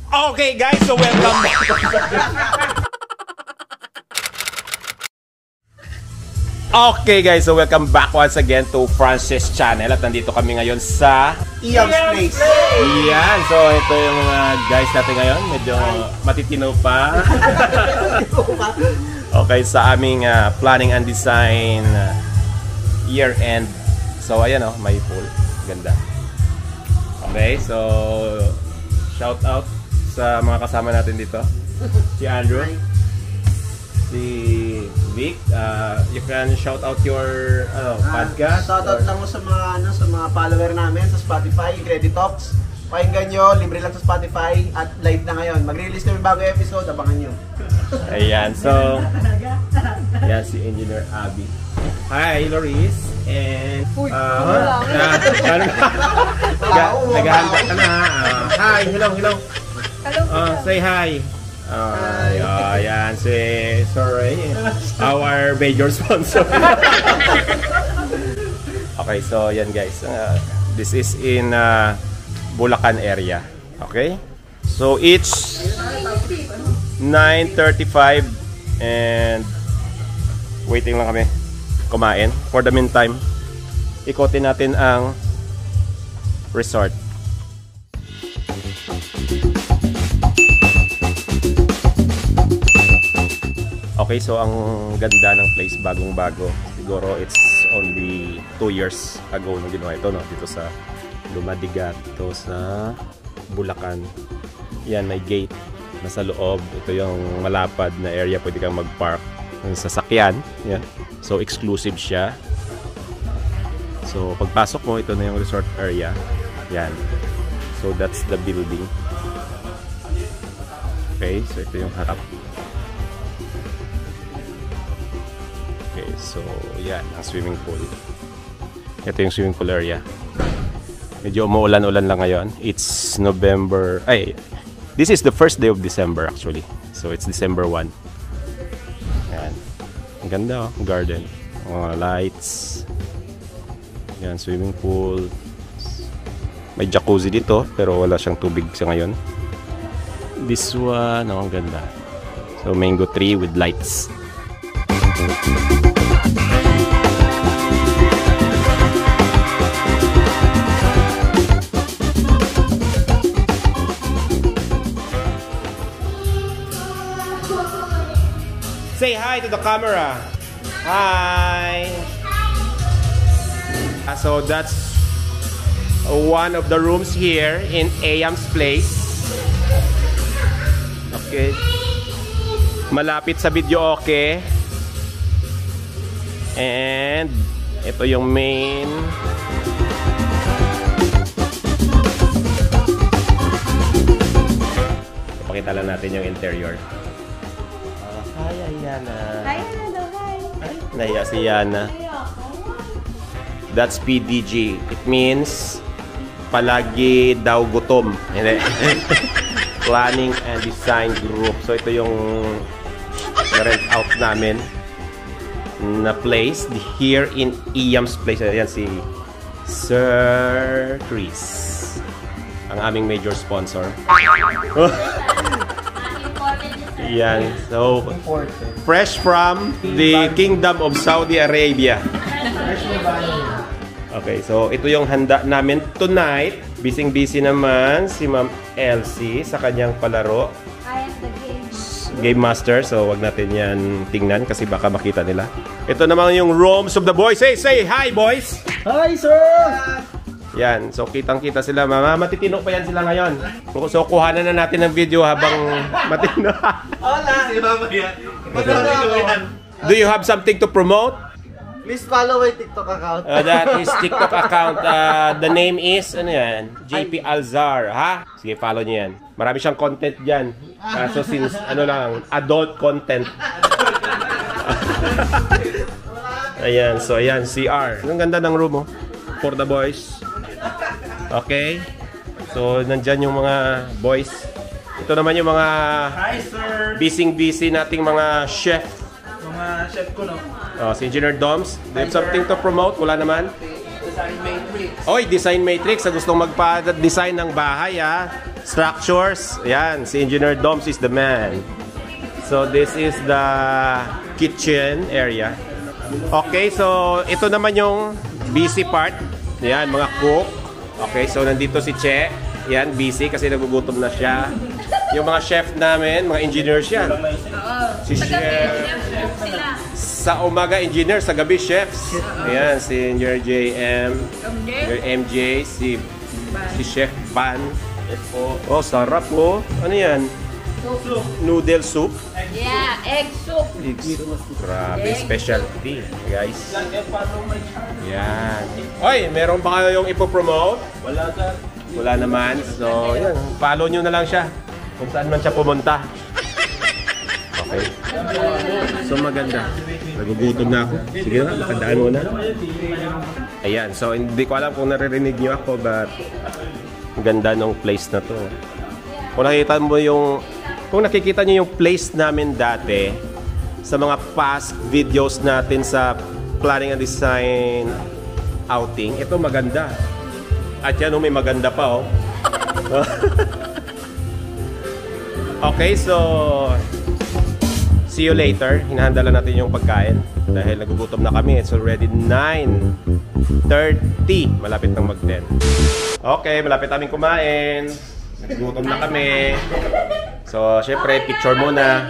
Okay guys, so welcome back. Okay guys, so welcome back once again to Francis Channel. At nandito kami ngayon sa Iam's Place. Yan, so ito yung mga guys natin ngayon. Medyo matitino pa. Okay, sa aming planning and design year end. So ayan o, may pool. Ganda. Okay, so shout out sa mga kasama natin dito. Si Andrew, si Vic, you can shout out your podcast. Shout out lang sa mga follower namin sa Spotify, Credit Talks. Pakinggan nyo, libre lang sa Spotify at live na ngayon. Mag-release kami bagong episode, abangan nyo. Ayan, so yan si Engineer Abby. Hi, Loris. And naghahanda ka na. Hi, hello. Say hi. Ayan, si sorry, our major sponsor. Okay, so yan guys. This is in Bulacan area. Okay? So it's 9:35 and waiting lang kami kumain. For the meantime, ikotin natin ang resort. Okay, so ang ganda ng place, bagong-bago. Siguro it's only 2 years ago nung ginawa ito, no? Dito sa Lumadigat, dito sa Bulacan. Yan, may gate nasa loob. Ito yung malapad na area, pwede kang mag-park ng sasakyan. Yan. So exclusive siya. So pagpasok mo, ito na yung resort area. Yan. So that's the building. Okay, so ito yung harap. Okay, so yan ang swimming pool. Ito yung swimming pool area. Medyo umuulan-ulan lang ngayon. It's November. This is the first day of December actually. So it's December 1. Yan. Ang ganda, oh, garden. Mga lights. Yan, swimming pool. May jacuzzi dito pero wala siyang tubig sa ngayon. This one, oh, ang ganda. So mango tree with lights. Say hi to the camera. Hi. So that's one of the rooms here in Iam's Place. Okay. Malapit sa video, okay. And ito yung main. Pakita lang natin yung interior. Hi, Yana. Hi, hello, hi. Naiya si Yana. That's PDG. It means palagi daw gutom. Hindi. Planning and Design Group. So ito yung rent out namin na place here in Iam's Place. Ayan si Sir Chris, ang aming major sponsor. Yan. So fresh from the Kingdom of Saudi Arabia. Okay, so ito yung handa namin tonight. Busy naman si Ma'am Elsie sa kanyang palaro. I am the Game Master, so wag natin yan tingnan kasi baka makita nila. Ito naman yung rooms of the boys. Say hi, boys! Hi, sir! Yan, so kitang-kita sila. Matitino pa yan sila ngayon. So kuhanan na natin ng video habang matino. Hola! Si Mama yan. Do you have something to promote? Please follow my TikTok account. That is TikTok account. The name is, ano yan? JP Alzar, ha? Sige, follow niyo yan. Marami siyang content dyan. So since, ano lang, adult content. Ayan, so ayan, CR. Ang ganda ng room, oh. For the boys. Okay. So, nandyan yung mga boys. Ito naman yung mga busy nating mga chef. Mga chef ko, no? Si Engineer Doms, do you have something to promote? Wala naman? Design Matrix. Oy, Design Matrix. Sa gustong magpa-design ng bahay, ha? structures. Yan, si Engineer Doms is the man. So this is the kitchen area. Okay, so ito naman yung busy part. Yan, mga cook. Okay, so nandito si Che. Yan, busy kasi nagugutom na siya. Yung mga chef namin, mga engineers yan. Si chef. Sa umaga, engineer. Sa gabi, chefs. Ayan, si Engineer JM. Engineer MJ. Si Chef Ban. Oh, sarap po. Ano yan? Noodle soup. Yeah, egg soup. Egg soup. Grabe, specialty, guys. Yan. Oy, meron ba kayong ipopromote? Wala, sir. Wala naman. So, yan. Follow nyo na lang siya. Kung saan man siya pumunta. Okay. So, maganda. Nagugutom na ako. Sige na, makandaan mo na. Ayan. So, hindi ko alam kung naririnig nyo ako, but ang ganda ng place na to. Kung nakikita mo yung... Kung nakikita nyo yung place namin dati sa mga past videos natin sa planning and design outing, ito maganda. At yan, may maganda pa, oh. Okay, so see you later. Hinahanda lang natin yung pagkain dahil nagugutom na kami. It's already 9:30. Malapit nang mag-10. Okay, malapit namin kumain. Nagugutom na kami. So, syempre, picture muna.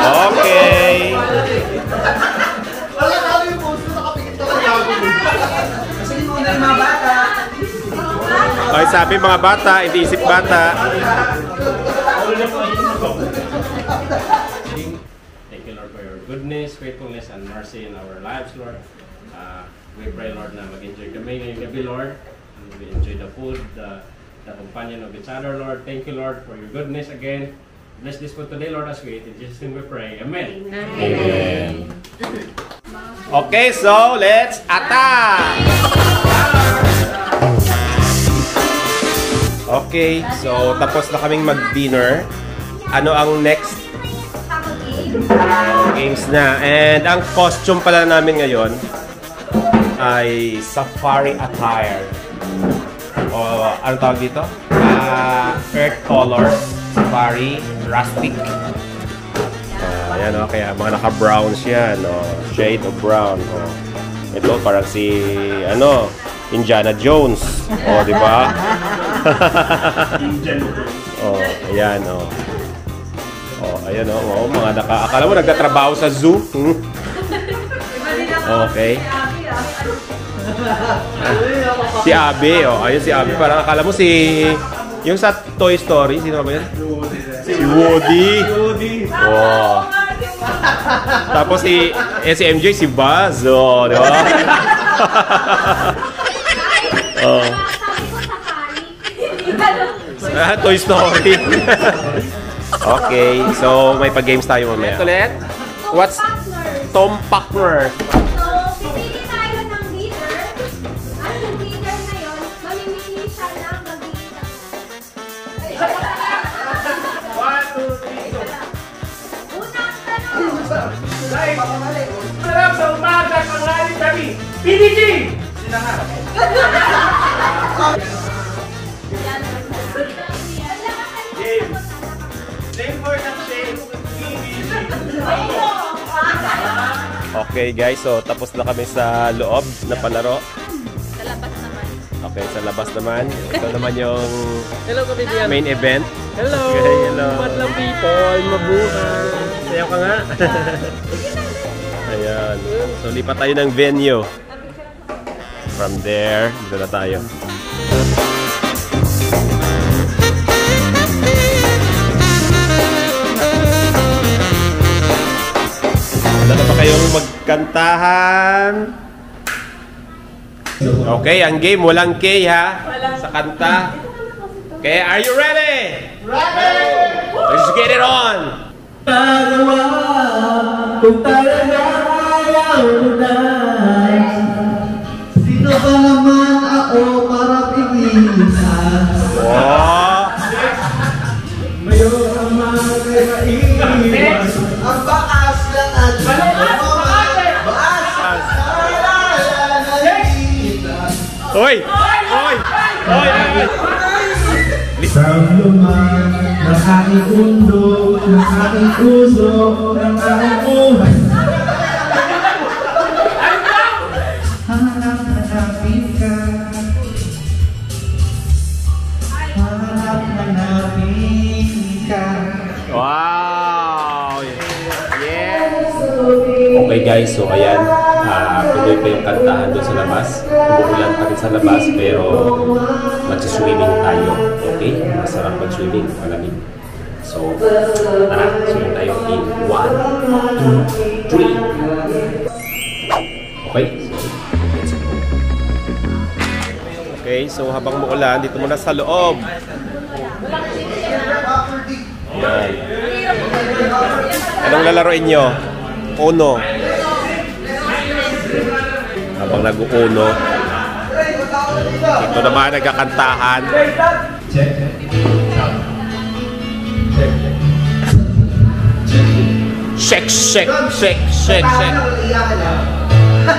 Okay. Wala ka yung post mo, nakapikit ka lang ako. Kasi muna yung mga bata. Okay, sabi mga bata, hindi isip bata. Thank you, Lord, for your goodness, faithfulness, and mercy in our lives, Lord. We pray, Lord, na mag-enjoy kami ngayong gabi, Lord. And we enjoy the food, the companion of each other, Lord. Thank you, Lord, for your goodness again. Bless this food today, Lord, as we eat. In Jesus' name we pray. Amen. Amen. Okay, so let's attack! Okay, so tapos na kaming mag-dinner. Ano ang next? Games na. And ang costume pala namin ngayon ay safari attire. O ano tawag dito? Earth color, safari, rustic. Ayan o, kaya mga naka-browns yan. Shade of brown. Ito parang si Indiana Jones. Di ba? Ayan ayan mga akala mo nagtatrabaho sa zoo. Okay. Si Abby, ayun si Abby. Parang akala mo yung sa Toy Story, sino ba yan? Si Woody. Tapos si MJ, si Buzz, di ba? Toy Story. Okay, so may pag-games tayo mamaya. Ulit? What's Tom Packner? So, pipili tayo ng leader. At yung leader na yun, mamimili siya ng mag-iisa. 1, 2, 3, go! Unang tanong. Sarap sa umaga ang lali kami! PDG! Game! Name for the shame! Okay guys, so tapos na kami sa loob na palaro. Sa labas naman. Okay, sa labas naman. Ito naman yung Hello, Kabibian! main event. Hello! Okay, hello. Madlang people! Mabuhay! Sayaw ka nga. Ayan. So lipat tayo ng venue. From there, dito na tayo. Wala na ba kayong magkantahan? Okay, ang game, walang K ha? Sa kanta. Okay, are you ready? Ready! Let's get it on! Kung talaga ayaw na, sino ba naman ako para pilihan? Wow! Mayroon ang mga iwas. Ang bakas ng ating Hoy! Hoy! Hoy! Sa luman ng aking mundo, ng aking puso, ng aking buhay. Hanap-hanapin ka. Hanap-hanapin ka. Wow! Yes! Okay guys, so ayan. Tuloy pa yung kantahan doon sa labas. Umuulan pa rin sa labas, pero mag-swimming tayo. Okay? Masarap mag-swimming. Malamig. So, tara. Swimming tayo in 1, 2, 3. Okay? So, let's go. Okay, so habang umuulan, dito muna sa loob. Yan. Anong lalaroin nyo? Uno. Habang nag-uuno. Ito naman nagkakantahan. Check. Shake, shake, shake, shake, shake.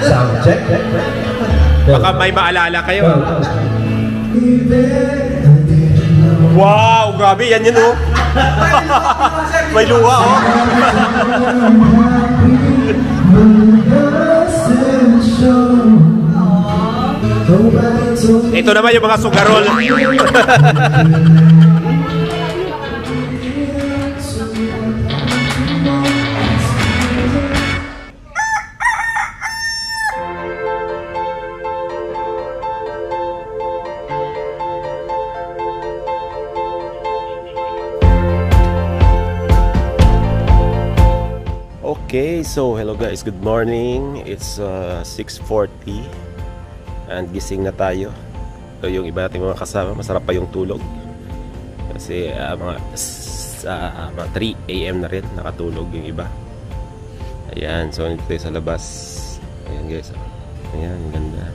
Sound check. Baka may maalala kayo. Wow, grabe. Yan yun, oh. May luha, oh. Ito naman yung mga sugarol. Okay, so hello guys, good morning. It's 6:40 and gising na tayo. So yung iba nating mga kasama, masarap pa yung tulog. Kasi mga 3 AM na rin nakatulog yung iba. Ayan, so nandito tayo sa labas. Ayan guys, ayan, ganda.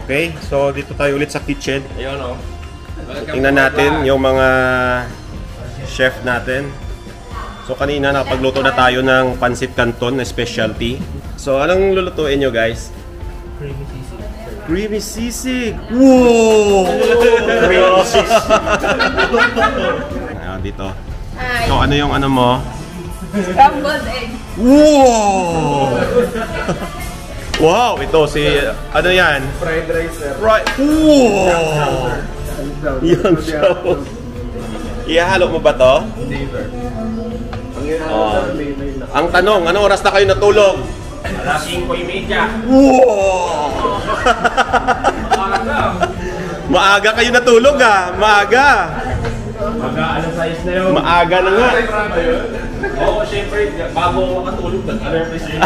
Okay, so dito tayo ulit sa kitchen. Ayun, oh. Tingnan natin yung mga chef natin. So kanina nakapagluto na tayo ng pansit canton na specialty. So anong lulutuin nyo guys? Creamy sisig. Creamy sisig! Wow! Creamy sisig. Dito. So ano yung ano mo? Scrambled egg. Wow! Wow! Ito si... Ano yan? Fried rice, sir. Right. Wow! Yan siya. Ihalo mo ba to? Hindi, sir. Ang tanong, anong oras na kayo natulog? Alas 5:30. Wow! Maaga kayo natulog ah. Maaga. Alas 6 na yun. Maaga na nga. Oo, syempre, bago ako matulog, nag-alert na siya.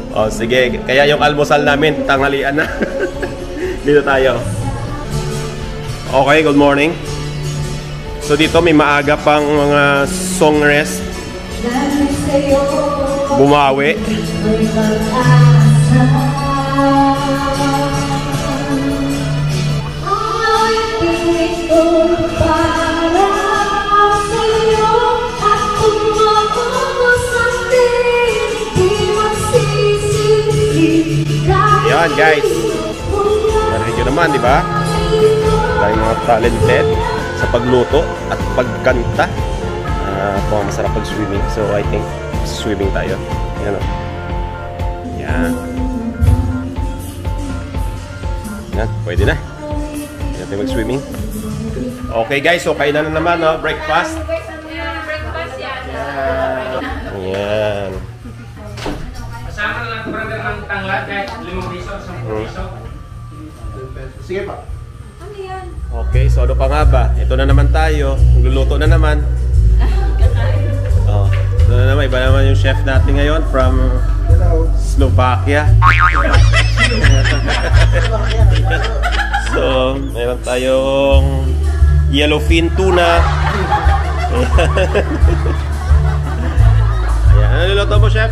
Oh, sige. Kaya yung almusal namin, tanghalian na. Dito tayo. Okay, good morning. So dito may maaga pang mga song rest. Bumawi. Yan guys. Narinig nyo naman, di ba? Dahil mga talented sa pagluto at pagkanta. Masarap pag-swimming. So I think swimming tayo. Yan o. Yan. Yan, pwede na. Yan tayo mag-swimming. Okay guys, so kainan na naman, no? Breakfast. Breakfast yan. Yan. Kasama na lang brother ang tanglad kahit 5 piso, 10 piso. Sige pa. Ano yan? Okay, so ano pa nga ba? Ito na naman tayo. Nagluluto na naman. Oh, ito na naman. Iba naman yung chef natin ngayon from Slovakia. So, mayroon tayong yellowfin tuna. Ayan, ano niluluto mo, chef?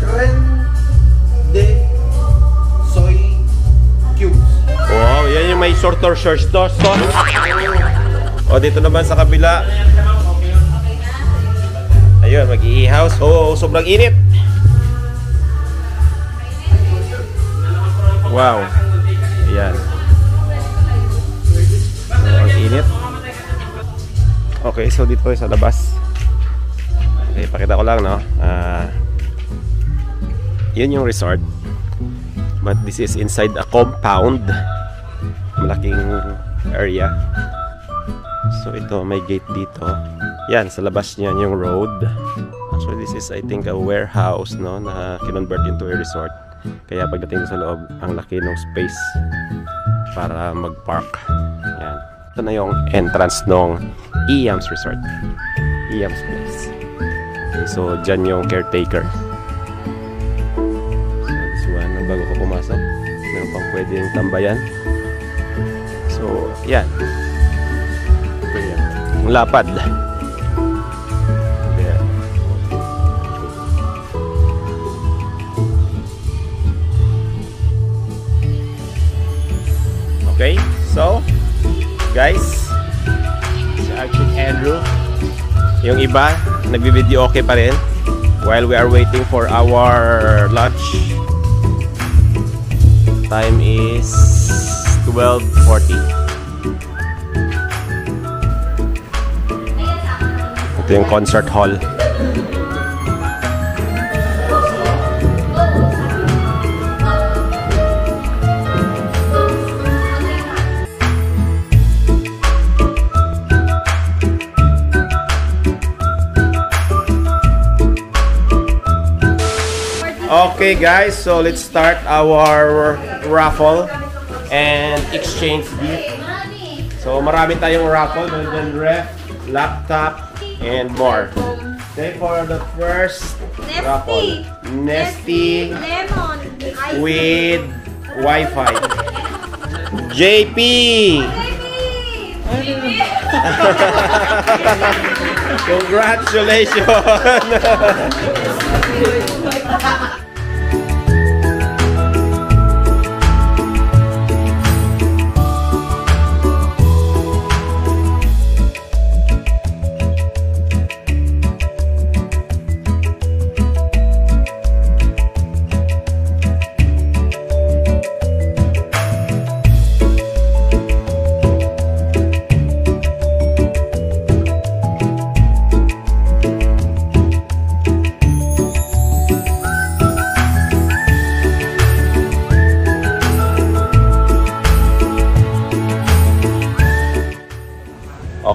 Creme de soy cubes. Wow, yan yung may shorter sauce. O, dito naman sa kabila. Ayun, mag-iihaw. So, sobrang init. Wow. Ayan. So, ang init. Okay, so dito sa labas. Okay, pakita ko lang, no? Yun yung resort. But this is inside a compound. Malaking area. So ito, may gate dito. Yan, sa labas niyan yung road. Actually, this is, I think, a warehouse, no? Na kinonvert into a resort. Kaya pagdating sa loob, ang laki ng space para mag-park. Yan. Ito na yung entrance ng Iams Resort. Iams Place. Okay, so, dyan yung caretaker. So, this one, bago ko pumasok, meron pang pwedeng tambayan. So, yan. Ang lapad. There. Okay, so, guys, si Archie Andrew, yung iba, nagbi-video okay pa rin while we are waiting for our lunch. Time is 12:40. Ito yung concert hall. Okay guys, so let's start our raffle and exchange gift. So marami tayong raffle, golden ref, laptop, and more. Okay, for the first raffle, Nesty Lemon ice with Wi-Fi. JP! Congratulations!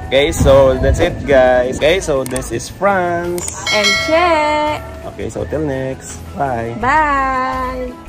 Okay, so that's it guys. Okay, so this is France. and check. Okay, so till next. Bye. Bye.